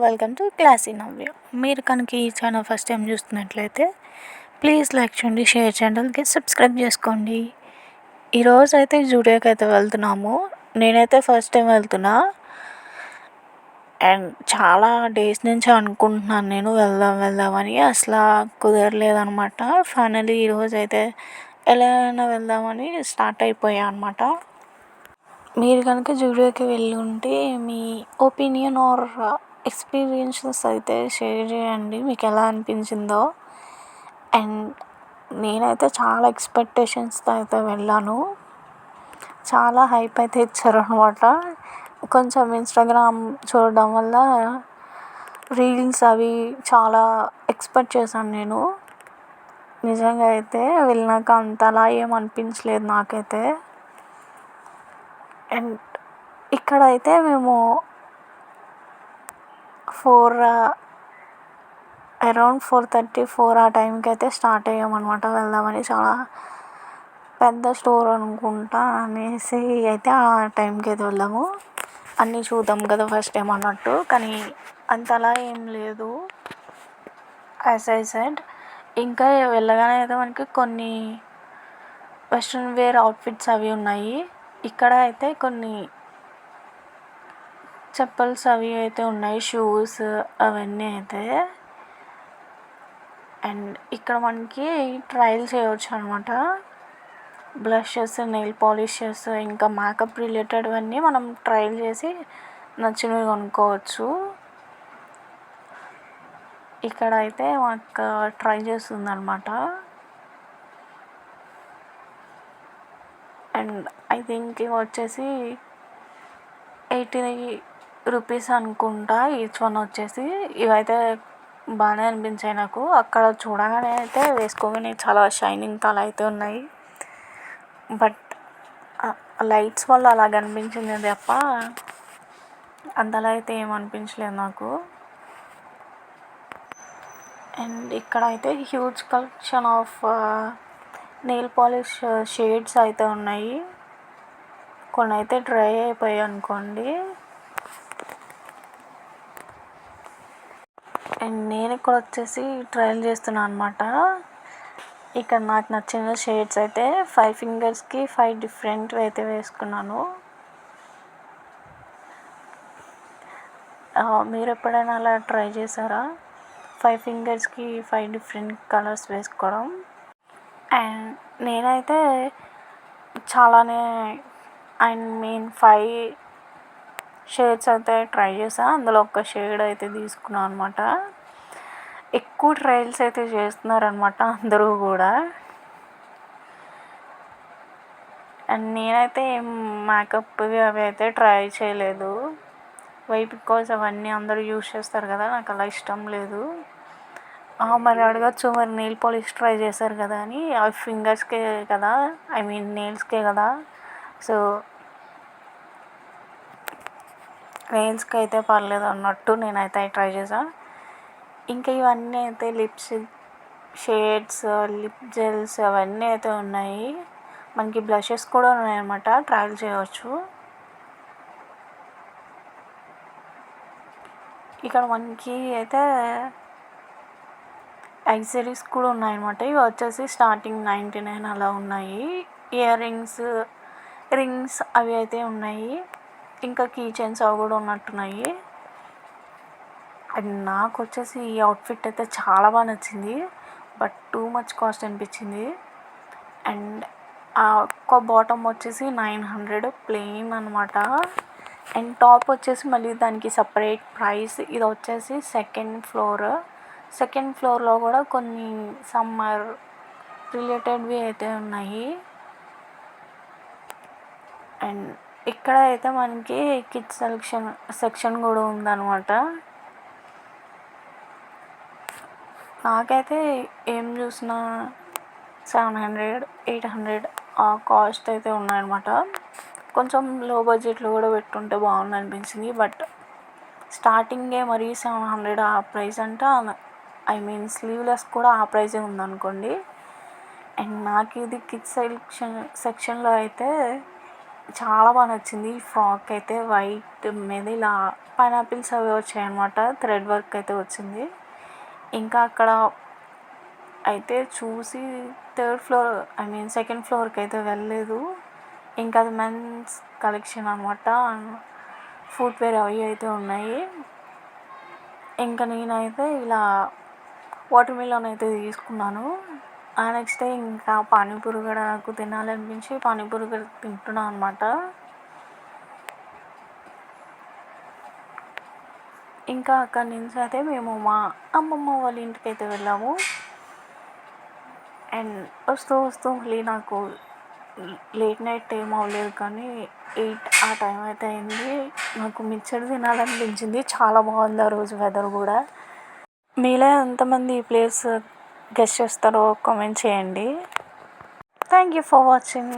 Welcome to classy నవ్య. మీరు కనుక ఈ ఛానల్ ఫస్ట్ టైం చూస్తున్నట్లయితే ప్లీజ్ లైక్ చేయండి, షేర్ చేయండి, అలాగే సబ్స్క్రైబ్ చేసుకోండి. ఈరోజు అయితే జూడియోకి అయితే వెళ్తున్నాము. నేనైతే ఫస్ట్ టైం వెళ్తున్నా అండ్ చాలా డేస్ నుంచి అనుకుంటున్నాను నేను వెళ్దామని. అసలు కుదరలేదనమాట. ఫైనలీ ఈరోజు అయితే ఎలా అయినా వెళ్దామని స్టార్ట్ అయిపోయా అనమాట. మీరు కనుక జూడియోకి వెళ్ళి ఉంటే మీ ఒపీనియన్ ఆర్ ఎక్స్పీరియన్సెస్ అయితే షేర్ చేయండి, మీకు ఎలా అనిపించిందో. అండ్ నేనైతే చాలా ఎక్స్పెక్టేషన్స్తో అయితే వెళ్ళాను. చాలా హైప్ అయితే ఇచ్చారు అనమాట. కొంచెం ఇన్స్టాగ్రామ్ చూడడం వల్ల రీల్స్ అవి చాలా ఎక్స్పెక్ట్ చేశాను నేను. నిజంగా అయితే వెళ్ళినాక అంతలా ఏం అనిపించలేదు నాకైతే. అండ్ ఇక్కడైతే మేము అరౌండ్ 4:30 ఆ టైంకి అయితే స్టార్ట్ అయ్యామన్నమాట వెళ్దామని. చాలా పెద్ద స్టోర్ అనుకుంటా అనేసి అయితే ఆ టైంకి అయితే వెళ్ళాము. అన్నీ చూద్దాం కదా ఫస్ట్ టైం అన్నట్టు, కానీ అంతలా ఏం లేదు. యాజ్ ఐ సెడ్, ఇంకా వెళ్ళగానే అయితే మనకి కొన్ని వెస్ట్రన్ వేర్ అవుట్ఫిట్స్ అవి ఉన్నాయి. ఇక్కడ అయితే కొన్ని చెప్పల్స్ అవి అయితే ఉన్నాయి, షూస్ అవన్నీ అయితే. అండ్ ఇక్కడ మనకి ట్రయల్ చేయవచ్చు అనమాట. బ్లషెస్, నెయిల్ పాలిషెస్, ఇంకా మేకప్ రిలేటెడ్వన్నీ మనం ట్రయల్ చేసి నచ్చినవి కొనుక్కోవచ్చు. ఇక్కడ అయితే మాకు ట్రై చేస్తుంది అనమాట. అండ్ ఐ థింక్ ఇవి వచ్చేసి 80 రూపీస్ అనుకుంటా ఈచ్ వన్ వచ్చేసి. ఇవైతే బాగానే అనిపించాయి నాకు. అక్కడ చూడగానే అయితే వేసుకోగానే చాలా షైనింగ్తో అలా అయితే ఉన్నాయి. బట్ లైట్స్ వల్ల అలా కనిపించింది తప్ప అంతలా అయితే ఏమనిపించలేదు నాకు. అండ్ ఇక్కడ అయితే huge collection of nail polish shades అయితే ఉన్నాయి. కొన్ని అయితే డ్రై అయిపోయాయి అనుకోండి. అండ్ నేను ఇక్కడ వచ్చేసి ట్రయల్ చేస్తున్నాను అనమాట. ఇక్కడ నాకు నచ్చిన షేడ్స్ అయితే 5 ఫింగర్స్కి 5 డిఫరెంట్వి అయితే వేసుకున్నాను. మీరు ఎప్పుడైనా అలా ట్రై చేశారా? 5 ఫింగర్స్కి 5 డిఫరెంట్ కలర్స్ వేసుకోవడం. అండ్ నేనైతే చాలానే 5 షేడ్స్ అయితే ట్రై చేశాను. అందులో ఒక షేడ్ అయితే తీసుకున్నాను అనమాట. ఎక్కువ ట్రయల్స్ అయితే చేస్తున్నారనమాట అందరూ కూడా. అండ్ నేనైతే మేకప్ అవి అయితే ట్రై చేయలేదు. బికాజ్ అవన్నీ అందరూ యూజ్ చేస్తారు కదా, నాకు అలా ఇష్టం లేదు. మరి అడగచ్చు, మరి నెయిల్ పాలిష్ ట్రై చేశారు కదా అని. అవి ఫింగర్స్కే కదా, నెయిల్స్కే కదా. సో నెయిల్స్కి అయితే పర్లేదు అన్నట్టు నేనైతే ట్రై చేశాను. ఇంకా ఇవన్నీ అయితే లిప్స్టిక్ షేడ్స్, లిప్ జెల్స్ అవన్నీ అయితే ఉన్నాయి. మనకి బ్లషెస్ కూడా ఉన్నాయన్నమాట, ట్రయల్ చేయవచ్చు. ఇక్కడ మనకి అయితే యాక్సెసరీస్ కూడా ఉన్నాయన్నమాట. ఇవి వచ్చేసి స్టార్టింగ్ 99 అలా ఉన్నాయి. ఇయర్ రింగ్స్ అవి అయితే ఉన్నాయి. ఇంకా కీ చైన్స్ అవి కూడా ఉన్నట్టున్నాయి. అండ్ నాకు వచ్చేసి ఈ అవుట్ఫిట్ అయితే చాలా బాగా నచ్చింది. బట్ టూ మచ్ కాస్ట్ అనిపించింది. అండ్ ఆ ఒక్క బాటమ్ వచ్చేసి 900 ప్లెయిన్ అనమాట. అండ్ టాప్ వచ్చేసి మళ్ళీ దానికి సపరేట్ ప్రైస్. ఇది వచ్చేసి సెకండ్ ఫ్లోర్లో కూడా కొన్ని సమ్మర్ రిలేటెడ్వి అయితే ఉన్నాయి. అండ్ ఇక్కడ అయితే మనకి కిడ్స్ సెక్షన్ కూడా ఉందన్నమాట. నాకైతే ఏం చూసినా 700, 800 ఆ కాస్ట్ అయితే ఉన్నాయన్నమాట. కొంచెం లో బడ్జెట్లో కూడా పెట్టుంటే బాగుంది అనిపించింది. బట్ స్టార్టింగే మరీ 700 ఆ ప్రైస్ అంటే స్లీవ్లెస్ కూడా ఆ ప్రైజే ఉందనుకోండి. అండ్ నాకు ఇది కిడ్స్ సెక్షన్లో అయితే చాలా బాగా నచ్చింది ఈ ఫ్రాక్ అయితే. వైట్ మీద ఇలా పైనాపిల్స్ అవి వచ్చాయన్నమాట, థ్రెడ్ వర్క్ అయితే వచ్చింది. ఇంకా అక్కడ అయితే చూసి థర్డ్ ఫ్లోర్ సెకండ్ ఫ్లోర్కి అయితే వెళ్ళలేదు. ఇంకా అది మెన్స్ కలెక్షన్ అనమాట, ఫుట్వేర్ అవి అయితే ఉన్నాయి. ఇంకా నేనైతే ఇలా వాటర్ మిలన్ అయితే తీసుకున్నాను. నెక్స్ట్ డే ఇంకా పానీపూరి కూడా నాకు తినాలనిపించి పానీపూరి కూడా తింటున్నాను అనమాట. ఇంకా అక్కడి నుంచి అయితే మేము మా అమ్మమ్మ వాళ్ళ ఇంటికి అయితే వెళ్ళాము. అండ్ వస్తూ మళ్ళీ నాకు లేట్ నైట్ ఏం అవ్వలేదు, కానీ 8 ఆ టైం అయితే అయింది. నాకు మిక్చర్ తినాలనిపించింది. చాలా బాగుంది ఆ రోజు వెదర్ కూడా. మీలో ఎంతమంది ఈ ప్లేస్ గెస్ట్ చేస్తారో కామెంట్ చేయండి. Thank you for watching.